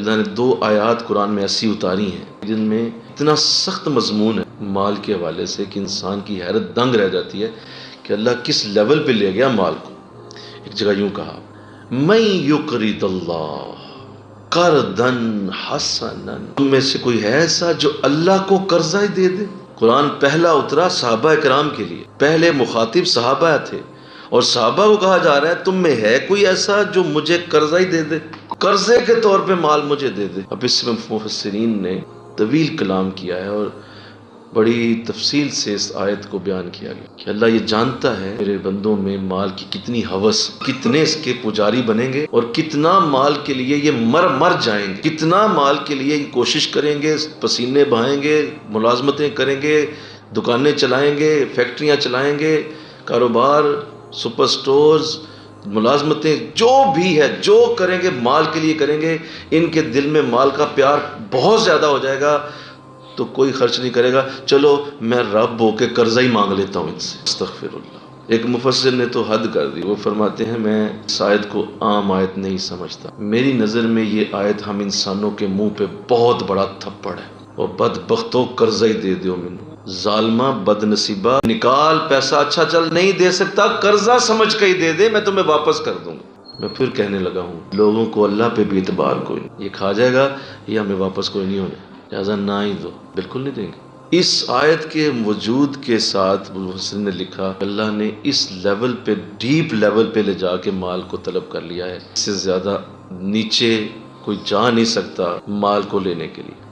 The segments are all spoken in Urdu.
اللہ نے 2 آیات قرآن میں ایسی اتاری ہیں جن میں اتنا سخت مضمون ہے مال کے حوالے سے کہ انسان کی حیرت دنگ رہ جاتی ہے کہ اللہ کس لیول پہ لے گیا مال کو۔ ایک جگہ یوں کہا، من یقرض اللہ قرضا حسنا، تم میں سے کوئی ہے ایسا جو اللہ کو قرضہ ہی دے دے؟ قرآن پہلا اترا صحابہ کرام کے لیے، پہلے مخاطب صحابہ تھے، اور صحابہ کو کہا جا رہا ہے تم میں ہے کوئی ایسا جو مجھے قرضہ ہی دے دے، قرضے کے طور پہ مال مجھے دے دے۔ اب اس میں مفسرین نے طویل کلام کیا ہے اور بڑی تفصیل سے اس آیت کو بیان کیا گیا کہ اللہ یہ جانتا ہے میرے بندوں میں مال کی کتنی ہوس، کتنے اس کے پجاری بنیں گے اور کتنا مال کے لیے یہ مر جائیں گے، کتنا مال کے لیے یہ کوشش کریں گے، پسینے بہائیں گے، ملازمتیں کریں گے، دکانیں چلائیں گے، فیکٹریاں چلائیں گے، کاروبار، سپر سٹورز، ملازمتیں، جو بھی ہے جو کریں گے مال کے لیے کریں گے۔ ان کے دل میں مال کا پیار بہت زیادہ ہو جائے گا تو کوئی خرچ نہیں کرے گا، چلو میں رب ہو کے قرضہ ہی مانگ لیتا ہوں ان سے، استغفر اللہ۔ ایک مفسر نے تو حد کر دی، وہ فرماتے ہیں میں اس آیت کو عام آیت نہیں سمجھتا، میری نظر میں یہ آیت ہم انسانوں کے منہ پہ بہت بڑا تھپڑ ہے، اور بدبختوں قرضہ ہی دے دیو منو، ظالمہ بد نصیبہ، نکال پیسہ، اچھا چل نہیں دے سکتا قرضہ سمجھ کے ہی دے دے، میں تمہیں واپس کر دوں گا۔ میں پھر کہنے لگا ہوں لوگوں کو اللہ پہ بھی اعتبار کوئی نہیں، یہ کھا جائے گا یہ ہمیں واپس کوئی نہیں ہونے، لہٰذا نہ ہی دو، بالکل نہیں دیں گے۔ اس آیت کے وجود کے ساتھ مفسر نے لکھا اللہ نے اس لیول پہ، ڈیپ لیول پہ لے جا کے مال کو طلب کر لیا ہے، اس سے زیادہ نیچے کوئی جا نہیں سکتا مال کو لینے کے لیے۔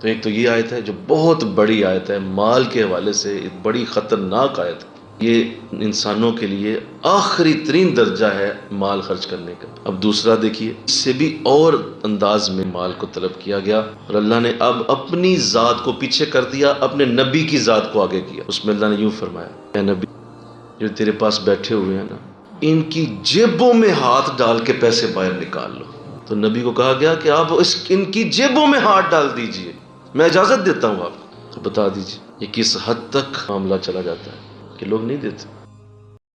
تو ایک تو یہ آیت ہے جو بہت بڑی آیت ہے، مال کے حوالے سے ایک بڑی خطرناک آیت ہے، یہ انسانوں کے لیے آخری ترین درجہ ہے مال خرچ کرنے کا۔ اب دوسرا دیکھیے، اس سے بھی اور انداز میں مال کو طلب کیا گیا، اور اللہ نے اب اپنی ذات کو پیچھے کر دیا، اپنے نبی کی ذات کو آگے کیا۔ اس میں اللہ نے یوں فرمایا، اے نبی جو تیرے پاس بیٹھے ہوئے ہیں نا، ان کی جیبوں میں ہاتھ ڈال کے پیسے باہر نکال لو۔ تو نبی کو کہا گیا کہ آپ ان کی جیبوں میں ہاتھ ڈال دیجئے، میں اجازت دیتا ہوں آپ کو۔ تو بتا دیجئے یہ کس حد تک معاملہ چلا جاتا ہے کہ لوگ نہیں دیتے۔